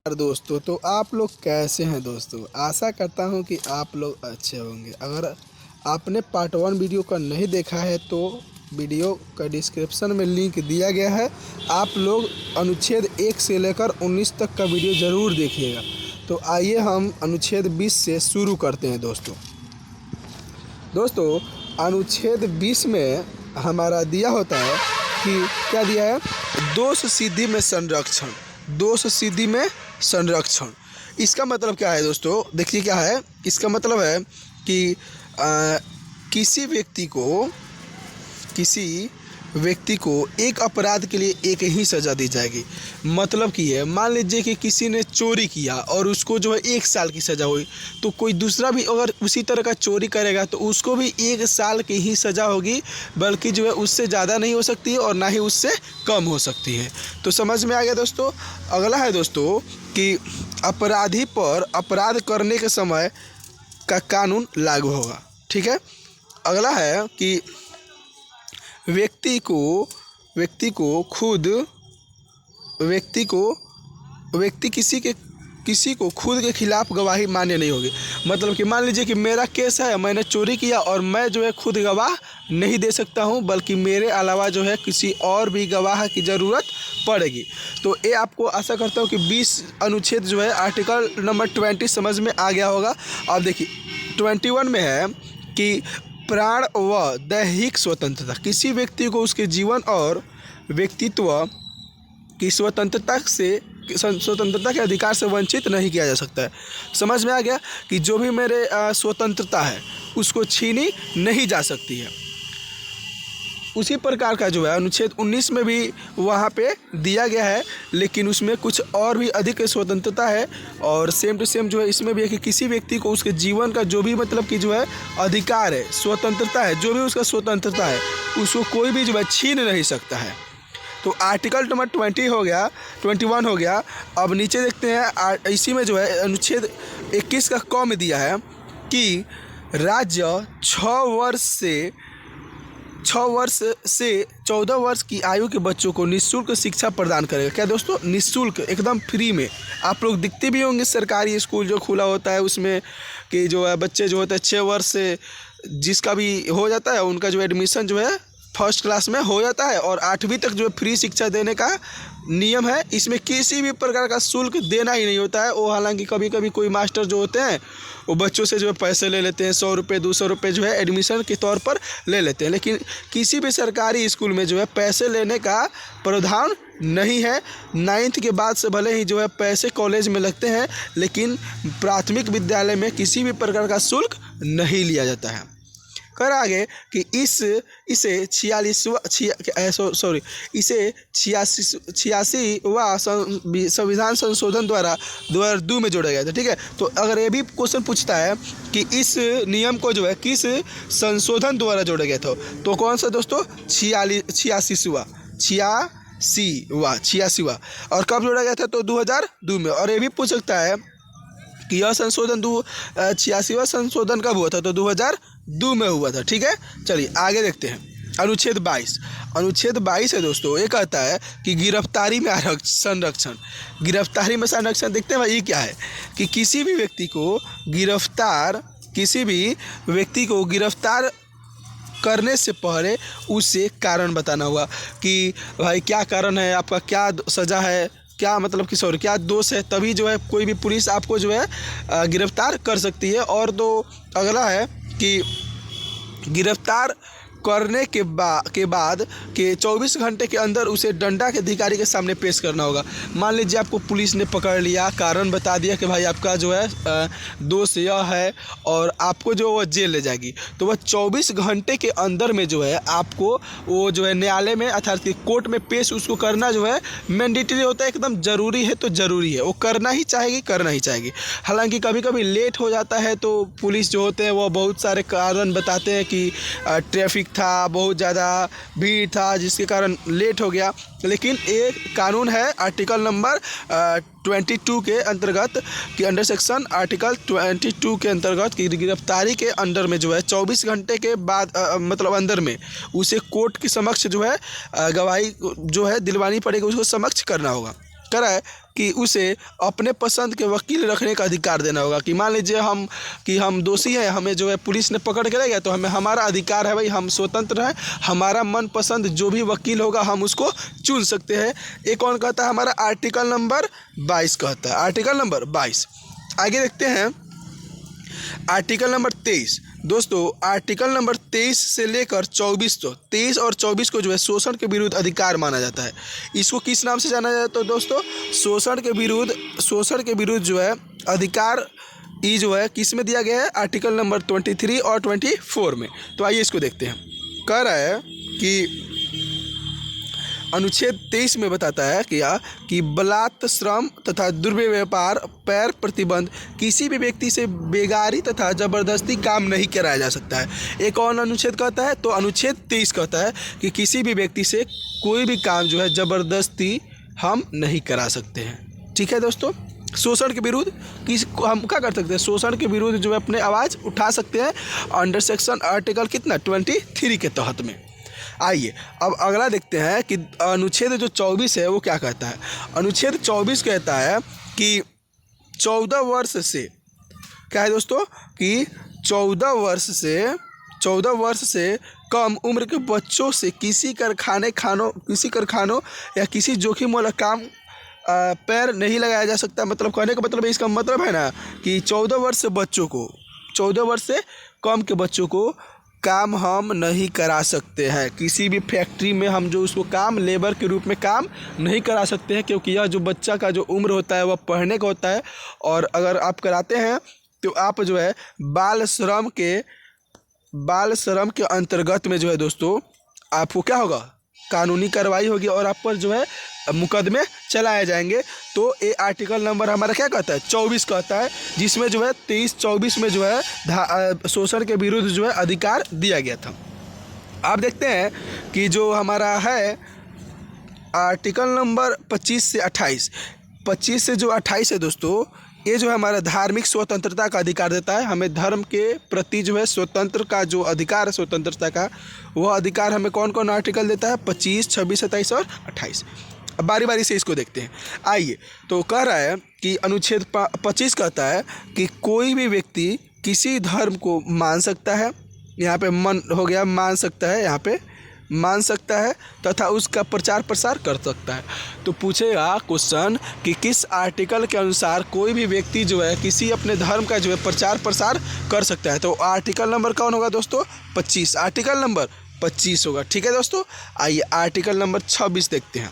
दोस्तों, तो आप लोग कैसे हैं दोस्तों। आशा करता हूं कि आप लोग अच्छे होंगे। अगर आपने पार्ट 1 वीडियो का नहीं देखा है तो वीडियो का डिस्क्रिप्शन में लिंक दिया गया है। आप लोग अनुच्छेद 1 से लेकर 19 तक का वीडियो ज़रूर देखिएगा। तो आइए हम अनुच्छेद 20 से शुरू करते हैं दोस्तों अनुच्छेद 20 में हमारा दिया होता है कि क्या दिया है, दोष सिद्धि में संरक्षण। दोष सिद्धि में संरक्षण, इसका मतलब क्या है दोस्तों, देखिए क्या है। इसका मतलब है कि किसी व्यक्ति को एक अपराध के लिए एक ही सज़ा दी जाएगी। मतलब कि है, मान लीजिए कि किसी ने चोरी किया और उसको जो है 1 साल की सज़ा हुई, तो कोई दूसरा भी अगर उसी तरह का चोरी करेगा तो उसको भी 1 साल की ही सज़ा होगी, बल्कि जो है उससे ज़्यादा नहीं हो सकती है और ना ही उससे कम हो सकती है। तो समझ में आ गया दोस्तों। अगला है दोस्तों कि अपराधी पर अपराध करने के समय का कानून लागू होगा। ठीक है। अगला है कि व्यक्ति किसी को खुद के खिलाफ गवाही मान्य नहीं होगी। मतलब कि मान लीजिए कि मेरा केस है, मैंने चोरी किया और मैं जो है खुद गवाह नहीं दे सकता हूं, बल्कि मेरे अलावा जो है किसी और भी गवाह की ज़रूरत पड़ेगी। तो ये आपको आशा करता हूं कि 20 अनुच्छेद जो है आर्टिकल नंबर 20 समझ में आ गया होगा। अब देखिए 21 में है कि प्राण व दैहिक स्वतंत्रता, किसी व्यक्ति को उसके जीवन और व्यक्तित्व की स्वतंत्रता के अधिकार से वंचित नहीं किया जा सकता है। समझ में आ गया कि जो भी मेरे स्वतंत्रता है उसको छीनी नहीं जा सकती है। उसी प्रकार का जो है अनुच्छेद 19 में भी वहाँ पे दिया गया है, लेकिन उसमें कुछ और भी अधिक स्वतंत्रता है। और सेम टू सेम जो है इसमें भी है कि किसी व्यक्ति को उसके जीवन का जो भी मतलब कि जो है अधिकार है, स्वतंत्रता है, जो भी उसका स्वतंत्रता है उसको कोई भी जो है छीन नहीं सकता है। तो आर्टिकल नंबर 21 हो गया। अब नीचे देखते हैं, इसी में जो है अनुच्छेद 21 का क में दिया है कि राज्य 6 वर्ष से 14 वर्ष की आयु के बच्चों को निःशुल्क शिक्षा प्रदान करेगा। क्या दोस्तों, निःशुल्क, एकदम फ्री में। आप लोग दिखते भी होंगे सरकारी स्कूल जो खुला होता है उसमें कि जो है बच्चे जो होते हैं 6 वर्ष से जिसका भी हो जाता है उनका जो एडमिशन जो है फर्स्ट क्लास में हो जाता है और 8वीं तक जो है फ्री शिक्षा देने का नियम है। इसमें किसी भी प्रकार का शुल्क देना ही नहीं होता है। वो हालांकि कभी कभी कोई मास्टर जो होते हैं वो बच्चों से जो है पैसे ले लेते हैं, 100 रुपये 200 रुपये जो है एडमिशन के तौर पर ले लेते हैं, लेकिन किसी भी सरकारी स्कूल में जो है पैसे लेने का प्रावधान नहीं है। 9th के बाद से भले ही जो है पैसे कॉलेज में लगते हैं, लेकिन प्राथमिक विद्यालय में किसी भी प्रकार का शुल्क नहीं लिया जाता है। कर आगे कि इसे 86वां संविधान संशोधन द्वारा 2002 में जोड़ा गया था। ठीक है। तो अगर ये भी क्वेश्चन पूछता है कि इस नियम को जो है किस संशोधन द्वारा जोड़ा गया था, तो कौन सा दोस्तों, 86वां। और कब जोड़ा गया था, तो 2002 में। और ये भी पूछ सकता है कि यह संशोधन 86वां संशोधन कब हुआ था, तो 2002 में हुआ था। ठीक है। चलिए आगे देखते हैं। अनुच्छेद 22 है दोस्तों। ये कहता है कि गिरफ्तारी में संरक्षण। गिरफ्तारी में संरक्षण देखते हैं भाई, ये क्या है कि किसी भी व्यक्ति को गिरफ्तार करने से पहले उसे कारण बताना होगा कि भाई क्या कारण है, आपका क्या सज़ा है, क्या मतलब कि क्या दोष है, तभी जो है कोई भी पुलिस आपको जो है गिरफ्तार कर सकती है। और तो अगला है कि गिरफ्तार करने के बाद के 24 घंटे के अंदर उसे दंडा के अधिकारी के सामने पेश करना होगा। मान लीजिए आपको पुलिस ने पकड़ लिया, कारण बता दिया कि भाई आपका जो है दोष यह है और आपको जो वह जेल ले जाएगी, तो वह 24 घंटे के अंदर में जो है आपको वो जो है न्यायालय में अर्थात कि कोर्ट में पेश उसको करना जो है मैंडेटरी होता है, एकदम ज़रूरी है। तो ज़रूरी है, वो करना ही चाहेगी। हालांकि कभी कभी लेट हो जाता है तो पुलिस जो होते हैं वो बहुत सारे कारण बताते हैं कि ट्रैफिक था, बहुत ज़्यादा भीड़ था जिसके कारण लेट हो गया। लेकिन एक कानून है आर्टिकल नंबर 22 के अंतर्गत कि अंडर सेक्शन आर्टिकल 22 के अंतर्गत कि गिरफ्तारी के अंडर में जो है 24 घंटे के बाद मतलब अंदर में उसे कोर्ट के समक्ष जो है गवाही जो है दिलवानी पड़ेगी, उसको समक्ष करना होगा। करा है कि उसे अपने पसंद के वकील रखने का अधिकार देना होगा। कि मान लीजिए हम दोषी हैं, हमें जो है पुलिस ने पकड़ के ले गया, तो हमें हमारा अधिकार है भाई, हम स्वतंत्र हैं, हमारा मनपसंद जो भी वकील होगा हम उसको चुन सकते हैं। ये कौन कहता है? हमारा आर्टिकल नंबर 22 कहता है, आर्टिकल नंबर 22। आगे देखते हैं आर्टिकल नंबर 23। दोस्तों आर्टिकल नंबर 23 से लेकर 24 तो 23 और 24 को जो है शोषण के विरुद्ध अधिकार माना जाता है। इसको किस नाम से जाना जाता है दोस्तों? शोषण के विरुद्ध जो है अधिकार ये जो है किस में दिया गया है? आर्टिकल नंबर 23 और 24 में। तो आइए इसको देखते हैं। कह रहा है कि अनुच्छेद 23 में बताता है कि बलात् श्रम तथा दुर्व्यवहार पर प्रतिबंध, किसी भी व्यक्ति से बेगारी तथा जबरदस्ती काम नहीं कराया जा सकता है। एक और अनुच्छेद कहता है, तो अनुच्छेद 23 कहता है कि किसी भी व्यक्ति से कोई भी काम जो है जबरदस्ती हम नहीं करा सकते हैं। ठीक है दोस्तों, शोषण के विरुद्ध हम क्या कर सकते हैं? शोषण के विरुद्ध जो है अपने आवाज़ उठा सकते हैं अंडर सेक्शन आर्टिकल कितना 23 के तहत में। आइए अब अगला देखते हैं कि अनुच्छेद जो 24 है वो क्या कहता है। अनुच्छेद 24 कहता है कि 14 वर्ष से, क्या है दोस्तों, कि 14 वर्ष से कम उम्र के बच्चों से किसी कारखानों या किसी जोखिम वाला काम पैर नहीं लगाया जा सकता। मतलब कहने का मतलब इसका मतलब है ना कि 14 वर्ष से कम के बच्चों को काम हम नहीं करा सकते हैं। किसी भी फैक्ट्री में हम जो उसको काम लेबर के रूप में काम नहीं करा सकते हैं, क्योंकि यह जो बच्चा का जो उम्र होता है वह पढ़ने का होता है। और अगर आप कराते हैं तो आप जो है बाल श्रम के अंतर्गत में जो है दोस्तों आपको क्या होगा? कानूनी कार्रवाई होगी और आप पर जो है मुकदमे चलाए जाएंगे। तो ये आर्टिकल नंबर हमारा क्या कहता है? 24 कहता है, जिसमें जो है 23-24 में जो है शोषण के विरुद्ध जो है अधिकार दिया गया था। आप देखते हैं कि जो हमारा है आर्टिकल नंबर 25 से 28, 25 से जो 28 है दोस्तों, ये जो है हमारा धार्मिक स्वतंत्रता का अधिकार देता है। हमें धर्म के प्रति जो है स्वतंत्र का जो अधिकार है, स्वतंत्रता का, वह अधिकार हमें कौन कौन आर्टिकल देता है? 25, 26, 27 और 28। अब बारी बारी से इसको देखते हैं। आइए, तो कह रहा है कि अनुच्छेद 25 कहता है कि कोई भी व्यक्ति किसी धर्म को मान सकता है, यहाँ पे मन हो गया, मान सकता है, यहाँ पे मान सकता है तथा उसका प्रचार प्रसार कर सकता है। तो पूछेगा क्वेश्चन कि किस आर्टिकल के अनुसार कोई भी व्यक्ति जो है किसी अपने धर्म का जो है प्रचार प्रसार कर सकता है। तो आर्टिकल नंबर कौन होगा दोस्तों? 25, आर्टिकल नंबर 25 होगा। ठीक है दोस्तों, आइए आर्टिकल नंबर 26 देखते हैं।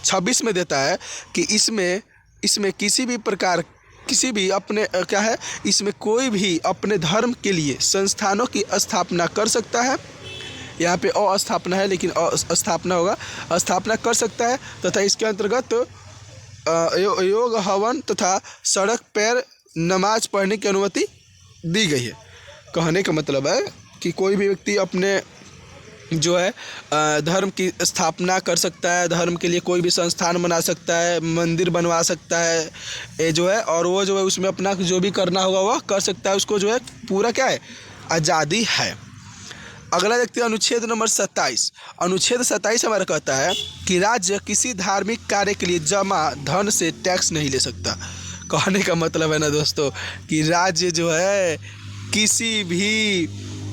26 में देता है कि इसमें इसमें कोई भी अपने धर्म के लिए संस्थानों की स्थापना कर सकता है। यहाँ पे अस्थापना है लेकिन स्थापना होगा, स्थापना कर सकता है तथा इसके अंतर्गत योग, हवन तथा सड़क पैर नमाज पढ़ने की अनुमति दी गई है। कहने का मतलब है कि कोई भी व्यक्ति अपने जो है धर्म की स्थापना कर सकता है, धर्म के लिए कोई भी संस्थान बना सकता है, मंदिर बनवा सकता है, ये जो है, और वो जो है उसमें अपना जो भी करना होगा वह कर सकता है। उसको जो है पूरा क्या है? आज़ादी है। अगला देखते हैं अनुच्छेद नंबर 27। अनुच्छेद 27 हमारा कहता है कि राज्य किसी धार्मिक कार्य के लिए जमा धन से टैक्स नहीं ले सकता। कहने का मतलब है ना दोस्तों कि राज्य जो है किसी भी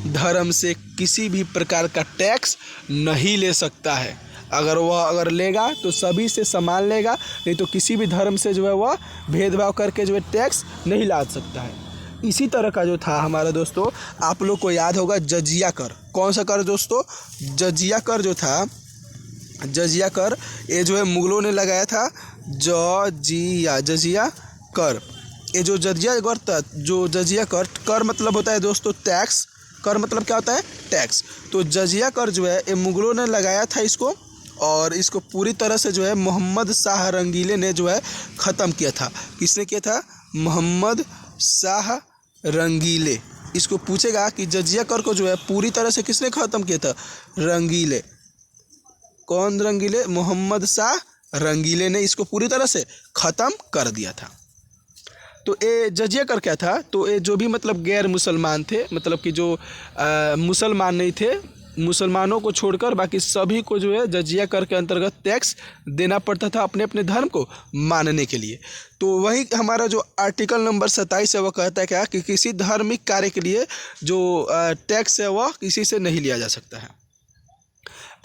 धर्म से किसी भी प्रकार का टैक्स नहीं ले सकता है। अगर लेगा तो सभी से समान लेगा, नहीं तो किसी भी धर्म से जो है वह भेदभाव करके जो है टैक्स नहीं ला सकता है। इसी तरह का जो था हमारा दोस्तों, आप लोग को याद होगा जजिया कर। कौन सा कर दोस्तों? जजिया कर जो था, जजिया कर ये जो है मुगलों ने लगाया था। जजिया कर, ये जो जजिया कर था, जो जजिया कर मतलब होता है दोस्तों टैक्स। कर मतलब क्या होता है? टैक्स। तो जजिया कर जो है ये मुगलों ने लगाया था इसको, और इसको पूरी तरह से जो है मोहम्मद शाह रंगीले ने जो है ख़त्म किया था। किसने किया था? मोहम्मद शाह रंगीले। इसको पूछेगा कि जजिया कर को जो है पूरी तरह से किसने ख़त्म किया था? रंगीले। कौन रंगीले? मोहम्मद शाह रंगीले ने इसको पूरी तरह से ख़त्म कर दिया था। तो ये जजिया कर क्या था? तो ये जो भी मतलब गैर मुसलमान थे, मतलब कि जो मुसलमान नहीं थे, मुसलमानों को छोड़कर बाकी सभी को जो है जजिया कर के अंतर्गत टैक्स देना पड़ता था अपने अपने धर्म को मानने के लिए। तो वही हमारा जो आर्टिकल नंबर 27 है वह कहता है क्या कि किसी धार्मिक कार्य के लिए जो टैक्स है वह किसी से नहीं लिया जा सकता है।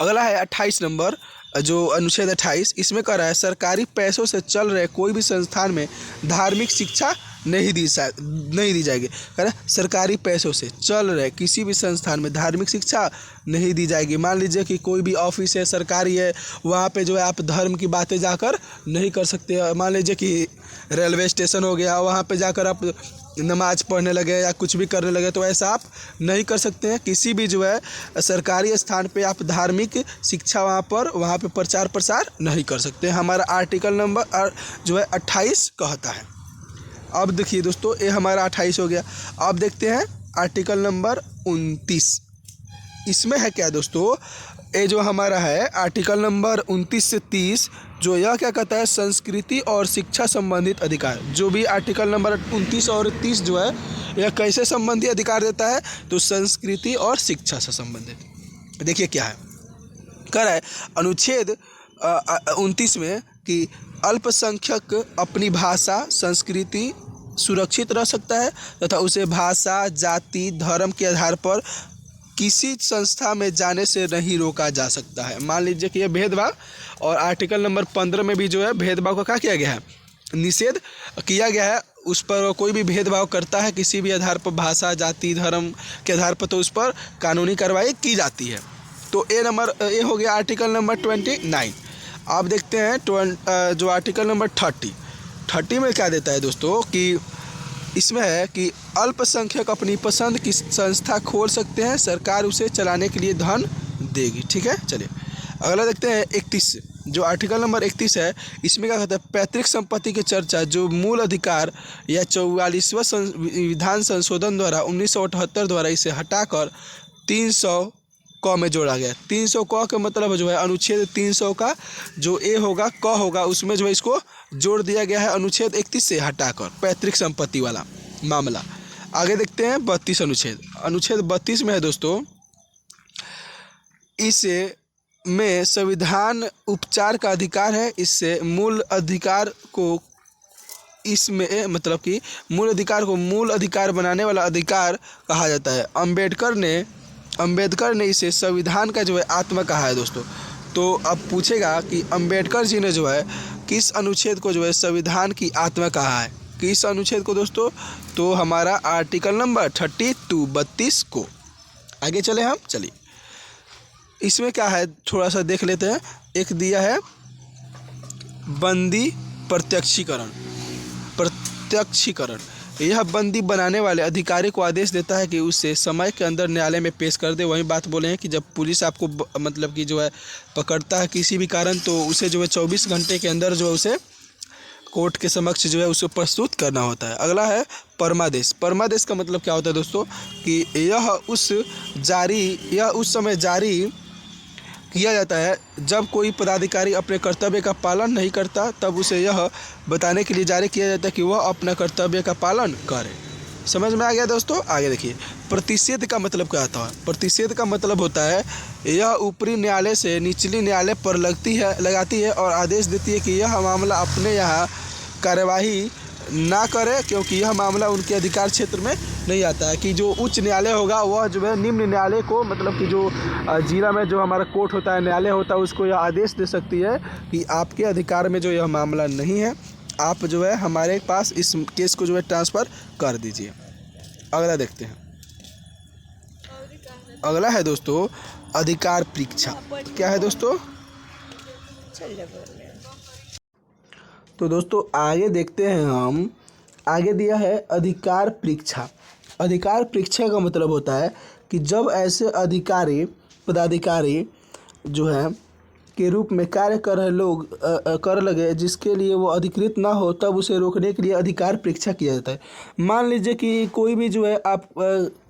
अगला है 28 नंबर जो अनुच्छेद 28, इसमें कह रहा है सरकारी पैसों से चल रहे कोई भी संस्थान में धार्मिक शिक्षा नहीं दी जाएगी। कह रहा है सरकारी पैसों से चल रहे किसी भी संस्थान में धार्मिक शिक्षा नहीं दी जाएगी। मान लीजिए कि कोई भी ऑफिस है सरकारी है, वहाँ पे जो है आप धर्म की बातें जाकर नहीं कर सकते। मान लीजिए कि रेलवे स्टेशन हो गया, वहाँ पे जाकर आप नमाज पढ़ने लगे या कुछ भी करने लगे, तो ऐसा आप नहीं कर सकते हैं। किसी भी जो है सरकारी स्थान पे आप धार्मिक शिक्षा वहाँ पे प्रचार प्रसार नहीं कर सकते। हमारा आर्टिकल नंबर जो है 28 कहता है। अब देखिए दोस्तों, ये हमारा 28 हो गया। अब देखते हैं आर्टिकल नंबर 29। इसमें है क्या दोस्तों, ये जो हमारा है आर्टिकल नंबर 29 से 30, जो यह क्या कहता है संस्कृति और शिक्षा संबंधित अधिकार। जो भी आर्टिकल नंबर 29 और 30 जो है यह कैसे संबंधी अधिकार देता है, तो संस्कृति और शिक्षा से संबंधित। देखिए क्या है, कह रहा है अनुच्छेद 29 में कि अल्पसंख्यक अपनी भाषा संस्कृति सुरक्षित रह सकता है तथा उसे भाषा जाति धर्म के आधार पर किसी संस्था में जाने से नहीं रोका जा सकता है। मान लीजिए कि यह भेदभाव, और आर्टिकल नंबर 15 में भी जो है भेदभाव का क्या किया गया है, निषेध किया गया है। उस पर कोई भी भेदभाव करता है किसी भी आधार पर, भाषा जाति धर्म के आधार पर, तो उस पर कानूनी कार्रवाई की जाती है। तो ये हो गया आर्टिकल नंबर 29। आप देखते हैं जो आर्टिकल नंबर 30 में क्या देता है दोस्तों, कि इसमें है कि अल्पसंख्यक अपनी पसंद की संस्था खोल सकते हैं, सरकार उसे चलाने के लिए धन देगी। ठीक है, चलिए अगला देखते हैं 31। जो आर्टिकल नंबर 31 है, इसमें क्या कहता है पैतृक संपत्ति की चर्चा जो मूल अधिकार या 44वां विधान संशोधन द्वारा 1978 द्वारा इसे हटाकर 300 क में जोड़ा गया। 300 क का मतलब जो है अनुच्छेद 300 का जो ए होगा क होगा, उसमें जो है इसको जोड़ दिया गया है अनुच्छेद 31 से हटाकर, पैतृक संपत्ति वाला मामला। आगे देखते हैं 32 अनुच्छेद 32 में है दोस्तों, इसे में संविधान उपचार का अधिकार है। इससे मूल अधिकार को इसमें मतलब कि मूल अधिकार को मूल अधिकार बनाने वाला अधिकार कहा जाता है। अंबेडकर ने इसे संविधान का जो है आत्मा कहा है दोस्तों। तो अब पूछेगा कि अंबेडकर जी ने जो है किस अनुच्छेद को जो है संविधान की आत्मा कहा है, किस अनुच्छेद को दोस्तों, तो हमारा आर्टिकल नंबर 32 को। आगे चले हम, चलिए इसमें क्या है थोड़ा सा देख लेते हैं। एक दिया है बंदी प्रत्यक्षीकरण। यह बंदी बनाने वाले अधिकारी को आदेश देता है कि उसे समय के अंदर न्यायालय में पेश कर दे। वही बात बोले हैं कि जब पुलिस आपको मतलब कि जो है पकड़ता है किसी भी कारण, तो उसे जो है 24 घंटे के अंदर जो है उसे कोर्ट के समक्ष जो है उसे प्रस्तुत करना होता है। अगला है परमादेश। परमादेश का मतलब क्या होता है दोस्तों, कि यह उस समय जारी किया जाता है जब कोई पदाधिकारी अपने कर्तव्य का पालन नहीं करता, तब उसे यह बताने के लिए जारी किया जाता है कि वह अपना कर्तव्य का पालन करे। समझ में आ गया दोस्तों। आगे देखिए प्रतिषेध का मतलब क्या होता है। प्रतिषेध का मतलब होता है यह ऊपरी न्यायालय से निचली न्यायालय पर लगाती है और आदेश देती है कि यह मामला अपने यहाँ कार्यवाही ना करे, क्योंकि यह मामला उनके अधिकार क्षेत्र में नहीं आता है। कि जो उच्च न्यायालय होगा वह जो है निम्न न्यायालय को, मतलब कि जो जिला में जो हमारा कोर्ट होता है, न्यायालय होता है, उसको यह आदेश दे सकती है कि आपके अधिकार में जो यह मामला नहीं है, आप जो है हमारे पास इस केस को जो है ट्रांसफ़र कर दीजिए। अगला देखते हैं। अगला है दोस्तों अधिकार परीक्षा। क्या है दोस्तों, तो दोस्तों आगे देखते हैं हम। आगे दिया है अधिकार परीक्षा। अधिकार परीक्षा का मतलब होता है कि जब ऐसे पदाधिकारी जो है के रूप में कार्य कर रहे लोग कर लगे जिसके लिए वो अधिकृत ना हो, तब उसे रोकने के लिए अधिकार परीक्षा किया जाता है। मान लीजिए कि कोई भी जो है आप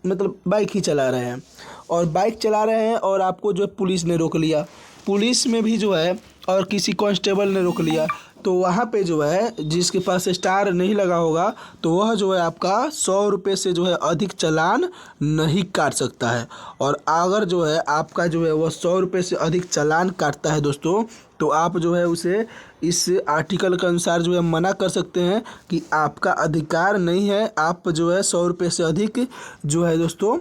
मतलब बाइक ही चला रहे हैं और आपको जो है पुलिस ने रोक लिया, पुलिस में भी जो है और किसी कांस्टेबल ने रोक लिया, तो वहाँ पे जो है जिसके पास स्टार नहीं लगा होगा तो वह जो है आपका 100 रुपये से जो है अधिक चालान नहीं काट सकता है। और अगर जो है आपका जो है वह 100 रुपये से अधिक चालान काटता है दोस्तों, तो आप जो है उसे इस आर्टिकल के अनुसार जो है मना कर सकते हैं कि आपका अधिकार नहीं है, आप जो है 100 रुपये से अधिक जो है दोस्तों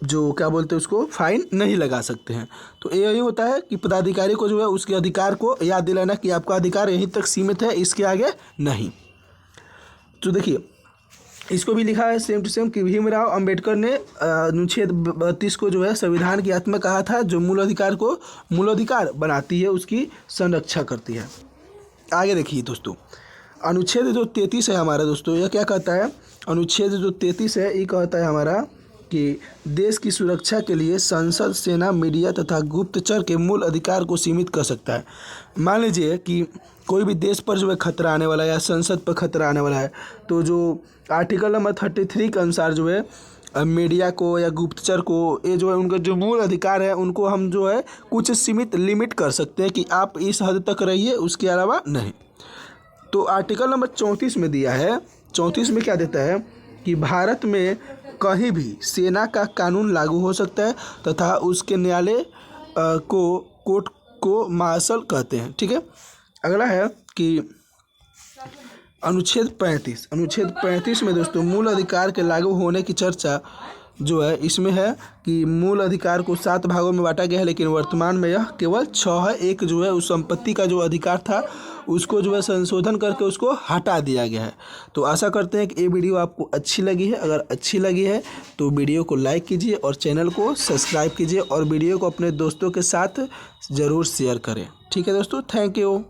जो क्या बोलते हैं उसको फाइन नहीं लगा सकते हैं। तो यही होता है कि पदाधिकारी को जो है उसके अधिकार को याद दिलाना कि आपका अधिकार यहीं तक सीमित है, इसके आगे नहीं। तो देखिए इसको भी लिखा है सेम टू सेम कि भीमराव अंबेडकर ने अनुच्छेद 32 को जो है संविधान की आत्मा कहा था, जो मूल अधिकार को मूलाधिकार बनाती है, उसकी संरक्षा करती है। आगे देखिए दोस्तों, अनुच्छेद जो 33 है हमारा दोस्तों, यह क्या कहता है? अनुच्छेद जो 33 है ये कहता है हमारा कि देश की सुरक्षा के लिए संसद, सेना, मीडिया तथा गुप्तचर के मूल अधिकार को सीमित कर सकता है। मान लीजिए कि कोई भी देश पर जो है खतरा आने वाला है या संसद पर खतरा आने वाला है, तो जो आर्टिकल नंबर 33 के अनुसार जो है मीडिया को या गुप्तचर को, ये जो है उनका जो मूल अधिकार है उनको हम जो है कुछ सीमित लिमिट कर सकते हैं कि आप इस हद तक रहिए, उसके अलावा नहीं। तो आर्टिकल नंबर 34 में दिया है, 34 में क्या देता है कि भारत में कहीं भी सेना का कानून लागू हो सकता है तथा उसके न्यायालय को कोर्ट को मार्शल कहते हैं। ठीक है, अगला है कि अनुच्छेद 35 में दोस्तों मूल अधिकार के लागू होने की चर्चा जो है इसमें है कि मूल अधिकार को 7 भागों में बांटा गया है, लेकिन वर्तमान में यह केवल 6 है। एक जो है उस संपत्ति का जो अधिकार था उसको जो है संशोधन करके उसको हटा दिया गया है। तो आशा करते हैं कि ये वीडियो आपको अच्छी लगी है। अगर अच्छी लगी है तो वीडियो को लाइक कीजिए और चैनल को सब्सक्राइब कीजिए और वीडियो को अपने दोस्तों के साथ ज़रूर शेयर करें। ठीक है दोस्तों, थैंक यू।